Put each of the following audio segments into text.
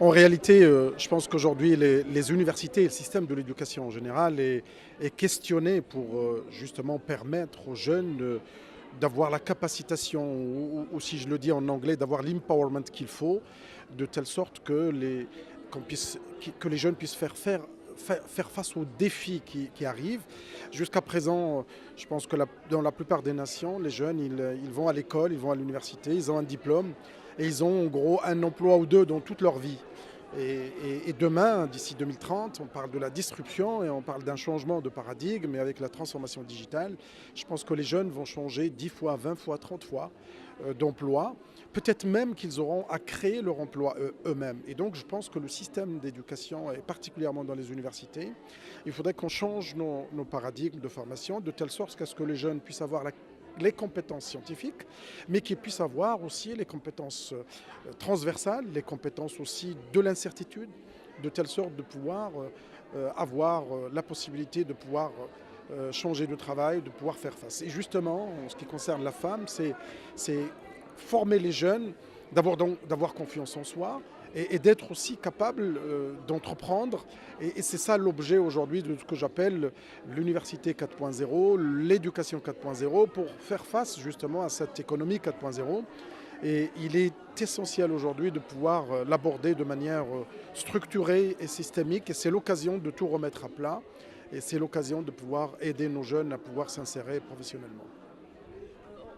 En réalité, je pense qu'aujourd'hui, les universités et le système de l'éducation en général est questionné pour justement permettre aux jeunes d'avoir la capacitation, ou si je le dis en anglais, d'avoir l'empowerment qu'il faut, de telle sorte que que les jeunes puissent faire face aux défis qui arrivent. Jusqu'à présent, je pense que dans la plupart des nations, les jeunes, ils vont à l'école, ils vont à l'université, ils ont un diplôme et ils ont en gros un emploi ou deux dans toute leur vie. Et demain, d'ici 2030, on parle de la disruption et on parle d'un changement de paradigme. Et avec la transformation digitale, je pense que les jeunes vont changer 10 fois, 20 fois, 30 fois d'emploi. Peut-être même qu'ils auront à créer leur emploi eux-mêmes. Et donc, je pense que le système d'éducation, et particulièrement dans les universités, il faudrait qu'on change nos paradigmes de formation de telle sorte qu'à ce que les jeunes puissent avoir les compétences scientifiques, mais qu'ils puissent avoir aussi les compétences transversales, les compétences aussi de l'incertitude, de telle sorte de pouvoir avoir la possibilité de pouvoir changer de travail, de pouvoir faire face. Et justement, en ce qui concerne la femme, c'est former les jeunes, d'avoir confiance en soi et d'être aussi capable d'entreprendre. Et c'est ça l'objet aujourd'hui de ce que j'appelle l'université 4.0, l'éducation 4.0, pour faire face justement à cette économie 4.0. Et il est essentiel aujourd'hui de pouvoir l'aborder de manière structurée et systémique. Et c'est l'occasion de tout remettre à plat. Et c'est l'occasion de pouvoir aider nos jeunes à pouvoir s'insérer professionnellement.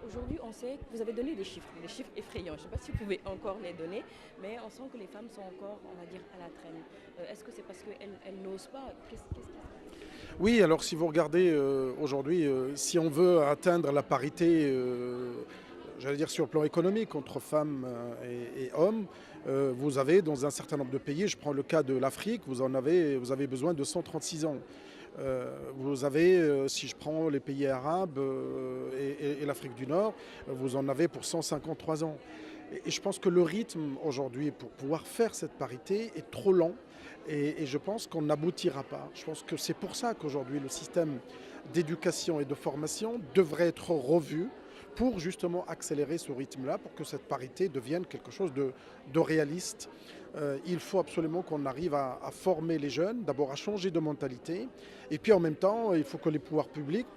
Aujourd'hui, on sait que vous avez donné des chiffres effrayants. Je ne sais pas si vous pouvez encore les donner, mais on sent que les femmes sont encore, on va dire, à la traîne. Est-ce que c'est parce qu'elles n'osent pas? Qu'est-ce qui se passe? Oui, alors si vous regardez aujourd'hui, si on veut atteindre la parité, j'allais dire sur le plan économique, entre femmes et hommes, vous avez dans un certain nombre de pays, je prends le cas de l'Afrique, vous avez besoin de 136 ans. Vous avez, si je prends les pays arabes et l'Afrique du Nord, vous en avez pour 153 ans. Et je pense que le rythme aujourd'hui pour pouvoir faire cette parité est trop lent et je pense qu'on n'aboutira pas. Je pense que c'est pour ça qu'aujourd'hui le système d'éducation et de formation devrait être revu pour justement accélérer ce rythme-là, pour que cette parité devienne quelque chose de réaliste. Il faut absolument qu'on arrive à former les jeunes, d'abord à changer de mentalité, et puis en même temps, il faut que les pouvoirs publics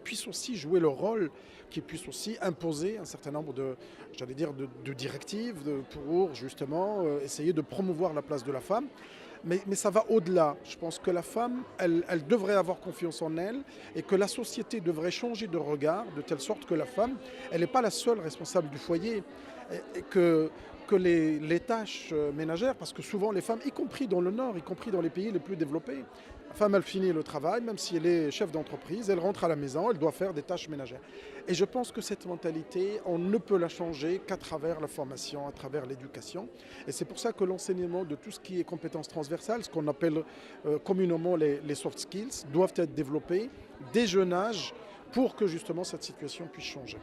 puissent aussi jouer leur rôle, qu'ils puissent aussi imposer un certain nombre j'allais dire, de directives pour justement essayer de promouvoir la place de la femme. Mais ça va au-delà. Je pense que la femme, elle devrait avoir confiance en elle et que la société devrait changer de regard de telle sorte que la femme, elle n'est pas la seule responsable du foyer. Et que les tâches ménagères, parce que souvent les femmes, y compris dans le Nord, y compris dans les pays les plus développés, la femme, elle finit le travail, même si elle est chef d'entreprise, elle rentre à la maison, elle doit faire des tâches ménagères. Et je pense que cette mentalité, on ne peut la changer qu'à travers la formation, à travers l'éducation. Et c'est pour ça que l'enseignement de tout ce qui est compétences transversales, ce qu'on appelle communément les soft skills, doivent être développés dès jeune âge pour que justement cette situation puisse changer.